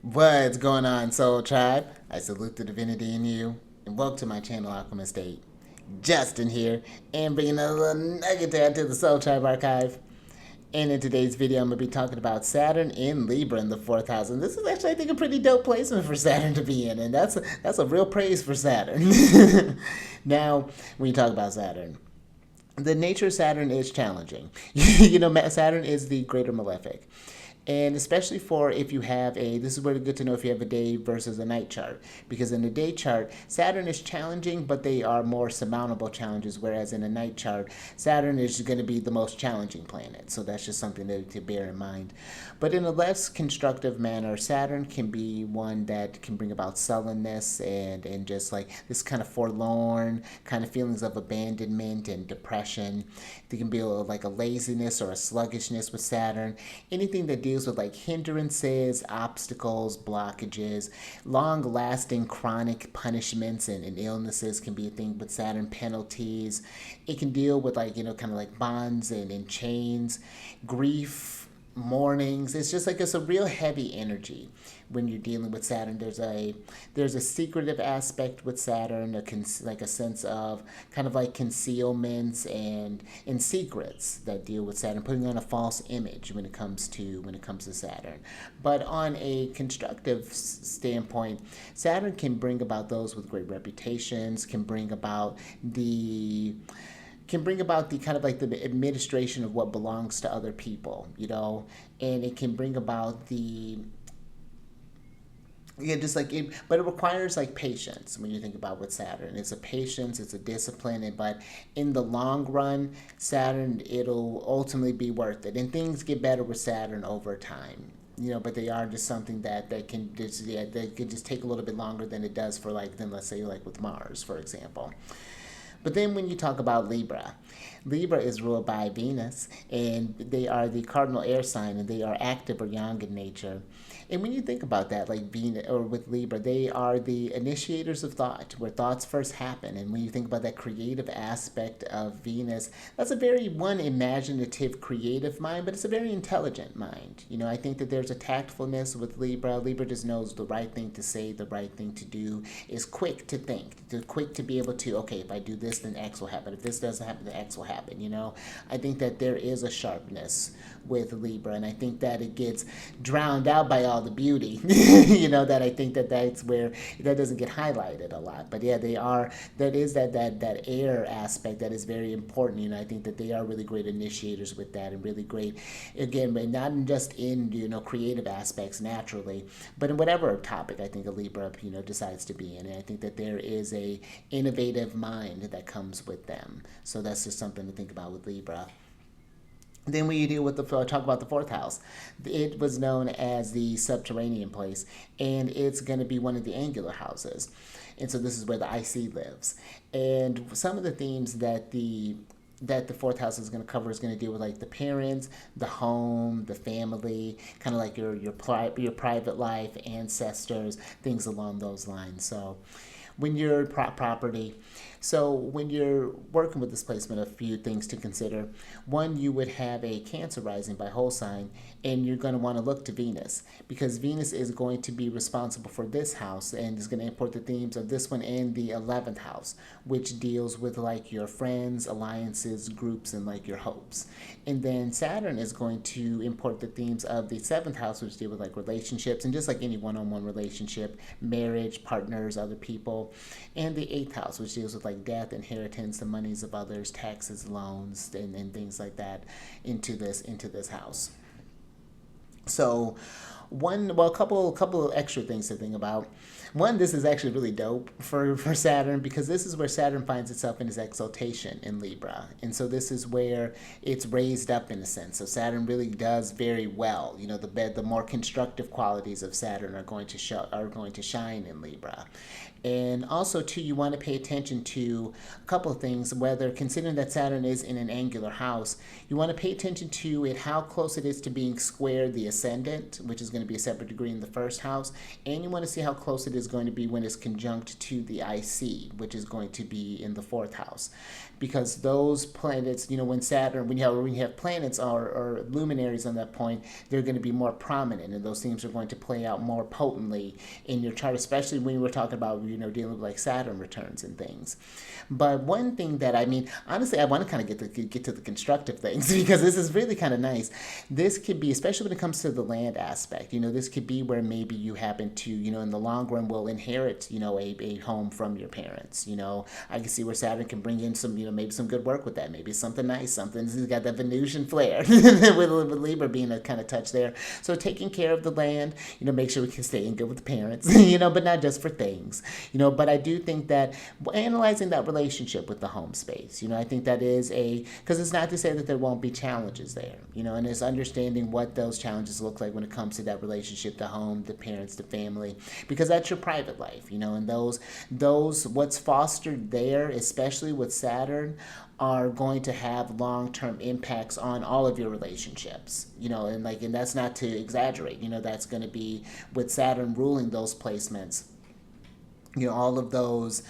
What's going on, Soul Tribe? I salute the divinity in you, and welcome to my channel, Alchemist 8. Justin here, and bringing a little nugget to add to the Soul Tribe archive. And in today's video, I'm going to be talking about Saturn in Libra in the fourth house. And this is actually, I think, a pretty dope placement for Saturn to be in, and that's a real praise for Saturn. Now, when you talk about Saturn, the nature of Saturn is challenging. Saturn is the greater malefic. And especially for if you have this is really good to know if you have a day versus a night chart. Because in the day chart, Saturn is challenging, but they are more surmountable challenges. Whereas in a night chart, Saturn is going to be the most challenging planet. So that's just something to bear in mind. But in a less constructive manner, Saturn can be one that can bring about sullenness and just like this kind of forlorn kind of feelings of abandonment and depression. There can be like a laziness or a sluggishness with Saturn. Anything that deals with like hindrances, obstacles, blockages, long lasting chronic punishments and illnesses can be a thing with Saturn. Penalties. It can deal with like, kind of like bonds and chains, grief, mornings. It's just like it's a real heavy energy when you're dealing with Saturn. There's a secretive aspect with Saturn, like a sense of kind of like concealments and secrets that deal with Saturn, putting on a false image when it comes to Saturn. But on a constructive standpoint, Saturn can bring about those with great reputations, can bring about the kind of like the administration of what belongs to other people, and it can bring about the yeah, just like it, but it requires like patience when you think about what Saturn. It's a patience, it's a discipline, but in the long run, Saturn it'll ultimately be worth it, and things get better with Saturn over time. But they are just something that can just they can just take a little bit longer than it does for like than let's say like with Mars, for example. But then when you talk about Libra, Libra is ruled by Venus, and they are the cardinal air sign, and they are active or yang in nature. And when you think about that, like Venus or with Libra, they are the initiators of thought, where thoughts first happen. And when you think about that creative aspect of Venus, that's a very one imaginative, creative mind, but it's a very intelligent mind. I think that there's a tactfulness with Libra. Libra just knows the right thing to say, the right thing to do, is quick to think, quick to be able to, okay, if I do this, then X will happen. If this doesn't happen, then X will happen. I think that there is a sharpness with Libra, and I think that it gets drowned out by all the beauty. That I think that's where that doesn't get highlighted a lot. But yeah, they are. That is that air aspect that is very important. I think that they are really great initiators with that, and really great, again, but not just in creative aspects naturally, but in whatever topic I think a Libra decides to be in. And I think that there is a innovative mind that comes with them. So that's just something to think about with Libra. Then when you deal with talk about the fourth house, it was known as the subterranean place, and it's going to be one of the angular houses. And so this is where the IC lives. And some of the themes that the fourth house is going to cover is going to deal with like the parents, the home, the family, kind of like your private life, ancestors, things along those lines. So when you're property. So when you're working with this placement, a few things to consider. One, you would have a Cancer rising by whole sign, and you're going to want to look to Venus, because Venus is going to be responsible for this house and is going to import the themes of this one and the 11th house, which deals with like your friends, alliances, groups, and like your hopes. And then Saturn is going to import the themes of the 7th house, which deal with like relationships and just like any one-on-one relationship, marriage, partners, other people, and the 8th house, which deals with like death, inheritance, the monies of others, taxes, loans, and things like that into this house. So a couple of extra things to think about. One, this is actually really dope for Saturn, because this is where Saturn finds itself in its exaltation in Libra. And so this is where it's raised up in a sense. So Saturn really does very well. The more constructive qualities of Saturn are going to shine in Libra. And also, too, you want to pay attention to a couple of things, whether considering that Saturn is in an angular house, you want to pay attention to how close it is to being square the ascendant, which is going going to be a separate degree in the first house, and you want to see how close it is going to be when it's conjunct to the IC, which is going to be in the fourth house. Because those planets, when Saturn, when you have planets or luminaries on that point, they're going to be more prominent, and those themes are going to play out more potently in your chart, especially when we're talking about, dealing with like Saturn returns and things. But one thing that, honestly, I want to kind of get to the constructive things because this is really kind of nice. This could be, especially when it comes to the land aspect, this could be where maybe you happen to, in the long run will inherit, a home from your parents. I can see where Saturn can bring in some, maybe some good work with that. Maybe something nice, something's got that Venusian flair with Libra being a kind of touch there. So taking care of the land, make sure we can stay in good with the parents, but not just for things, but I do think that analyzing that relationship with the home space, I think that is because it's not to say that there won't be challenges there, and it's understanding what those challenges look like when it comes to that relationship, the home, the parents, the family, because that's your private life, and those what's fostered there, especially with Saturn, are going to have long-term impacts on all of your relationships, and that's not to exaggerate, that's going to be with Saturn ruling those placements, all of those.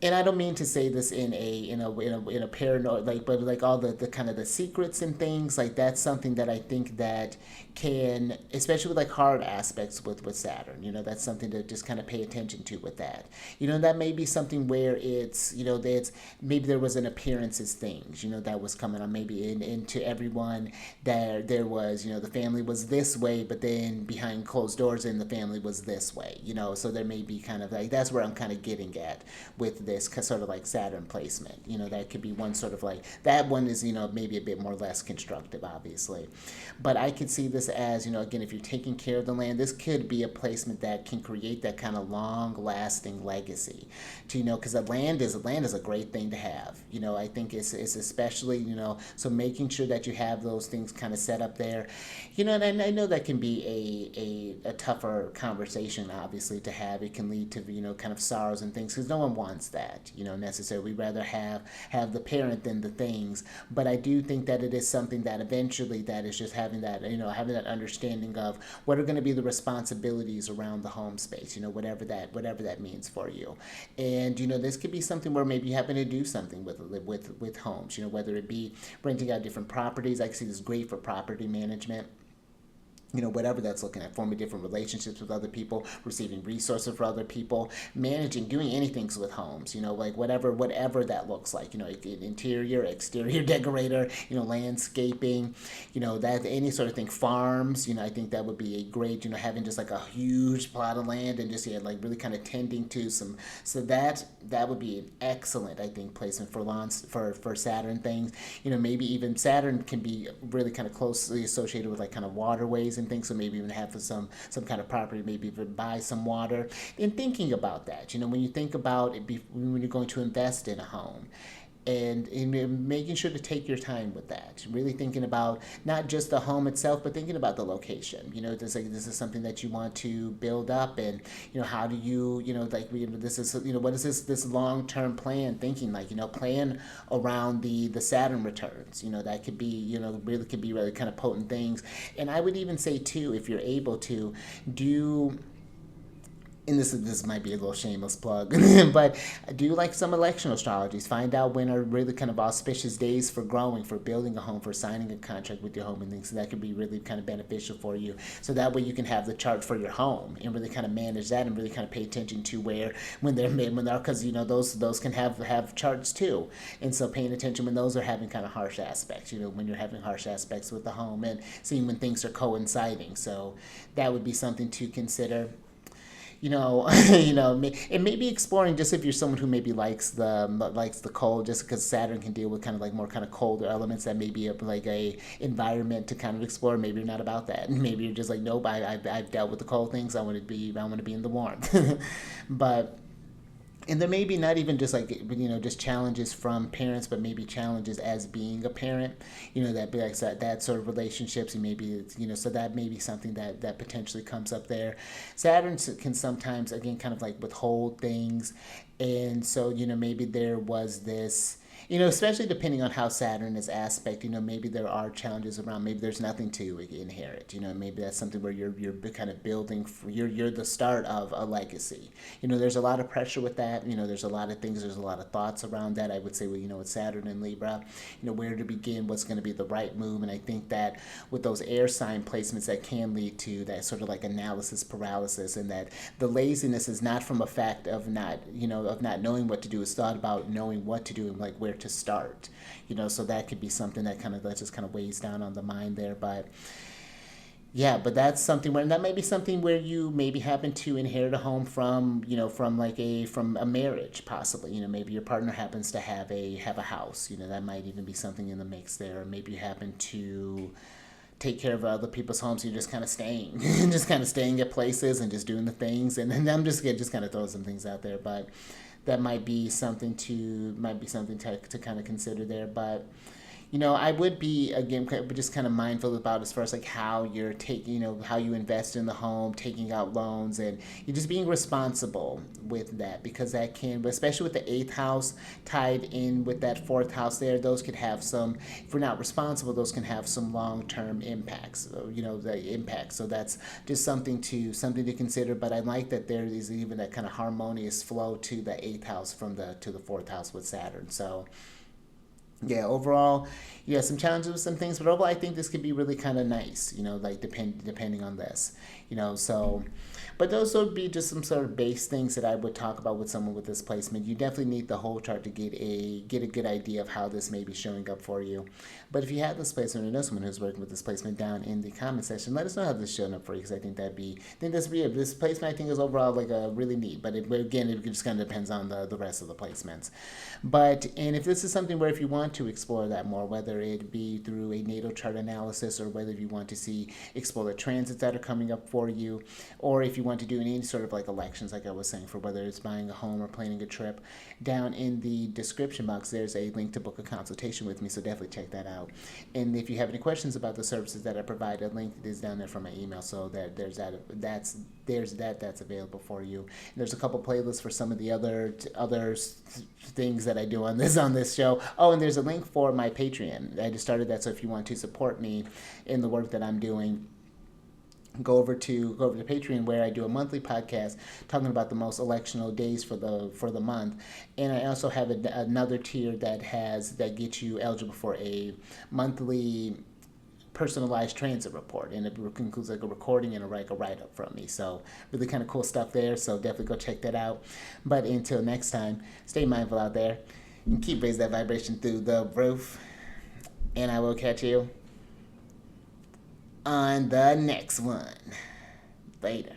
And I don't mean to say this in a paranoid, but like all the kind of the secrets and things, like that's something that I think that can, especially with like hard aspects with Saturn, that's something to just kind of pay attention to with that. That may be something where it's, that's maybe there was an appearances things, that was coming on maybe into everyone, that there was, the family was this way, but then behind closed doors and the family was this way, so there may be kind of like, that's where I'm kind of getting at with this sort of like Saturn placement, that could be one sort of like, that one is, maybe a bit more less constructive, obviously. But I could see this as, again, if you're taking care of the land, this could be a placement that can create that kind of long-lasting legacy. To, because the land is a great thing to have. I think it's especially, so making sure that you have those things kind of set up there. And I know that can be a tougher conversation, obviously, to have. It can lead to, kind of sorrows and things, because no one wants that, necessarily. We'd rather have the parent than the things. But I do think that it is something that eventually that is just having that, having that understanding of what are going to be the responsibilities around the home space, whatever that means for you. And, this could be something where maybe you happen to do something with homes, whether it be renting out different properties. I can see this great for property management. Whatever that's looking at, forming different relationships with other people, receiving resources for other people, managing, doing anything with homes, like whatever that looks like, interior, exterior decorator, landscaping, that any sort of thing, farms, I think that would be a great, having just like a huge plot of land and just, like really kind of tending to some, so that would be an excellent, I think, placement for lawns, for Saturn things, maybe even Saturn can be really kind of closely associated with like kind of waterways and things, so maybe even have some kind of property, maybe even buy some water. And thinking about that, when you think about it, when you're going to invest in a home, and making sure to take your time with that, really thinking about not just the home itself, but thinking about the location. This is something that you want to build up, and how do you, this is, what is this long-term plan thinking like? Plan around the Saturn returns. That could be, really could be really kind of potent things. And I would even say too, if you're able to do. And this might be a little shameless plug, but do like some election astrologies. Find out when are really kind of auspicious days for growing, for building a home, for signing a contract with your home and things. So that could be really kind of beneficial for you. So that way you can have the chart for your home and really kind of manage that and really kind of pay attention to when they're because those can have charts too. And so paying attention when those are having kind of harsh aspects. When you're having harsh aspects with the home and seeing when things are coinciding. So that would be something to consider. And maybe exploring, just if you're someone who maybe likes the cold, just because Saturn can deal with kind of like more kind of colder elements, that may be like a environment to kind of explore. Maybe you're not about that. Maybe you're just like, nope, I've dealt with the cold things. I want to be in the warmth. But. And there may be not even just like, just challenges from parents, but maybe challenges as being a parent, that be like that sort of relationships, and maybe, so that may be something that potentially comes up there. Saturn can sometimes, again, kind of like withhold things. And so, maybe there was this, Especially depending on how Saturn is aspect, maybe there are challenges around, maybe there's nothing to inherit, maybe that's something where you're kind of building, you're the start of a legacy. There's a lot of pressure with that, there's a lot of things, there's a lot of thoughts around that. I would say, well, with Saturn and Libra, where to begin, what's going to be the right move. And I think that with those air sign placements, that can lead to that sort of like analysis paralysis, and that the laziness is not from a fact of not, of not knowing what to do. It's thought about knowing what to do and like where to start, so that could be something that just kind of weighs down on the mind there. But yeah, but that's something where, and that might be something where you maybe happen to inherit a home from, from a marriage, possibly. Maybe your partner happens to have a house. That might even be something in the mix there. Or maybe you happen to take care of other people's homes. So you're just kind of staying, just kind of staying at places and just doing the things. And then I'm just kind of throwing some things out there, but that might be something to kind of consider there. But I would be, again, just kind of mindful about as far as like how you're taking, how you invest in the home, taking out loans, and you're just being responsible with that, because that can, especially with the eighth house tied in with that fourth house there, those could have some, if we're not responsible, those can have some long-term impacts, the impact. So that's just something to consider. But I like that there is even that kind of harmonious flow to the eighth house to the fourth house with Saturn. So yeah, overall, some challenges with some things, but overall, I think this could be really kind of nice, like depending on this, so, but those would be just some sort of base things that I would talk about with someone with this placement. You definitely need the whole chart to get a good idea of how this may be showing up for you. But if you have this placement or know someone who's working with this placement, down in the comment section, let us know how this is showing up for you, because I think this placement I think is overall like a really neat, but again, it just kind of depends on the rest of the placements. And if this is something where if you want to explore that more, whether it be through a natal chart analysis, or whether you want to explore the transits that are coming up for you, or if you want to do any sort of like elections, like I was saying, for whether it's buying a home or planning a trip, down in the description box there's a link to book a consultation with me, so definitely check that out. And if you have any questions about the services that I provide, a link is down there from my email, so that's available for you. And there's a couple playlists for some of the other things that I do on this show. Oh, and there's a link for my Patreon. I just started that, so if you want to support me in the work that I'm doing, go over to Patreon, where I do a monthly podcast talking about the most electional days for the month. And I also have another tier that gets you eligible for a monthly personalized transit report, and it includes like a recording and a write-up from me. So really kind of cool stuff there, so definitely go check that out. But until next time, stay mindful out there and keep raising that vibration through the roof, and I will catch you on the next one. Later.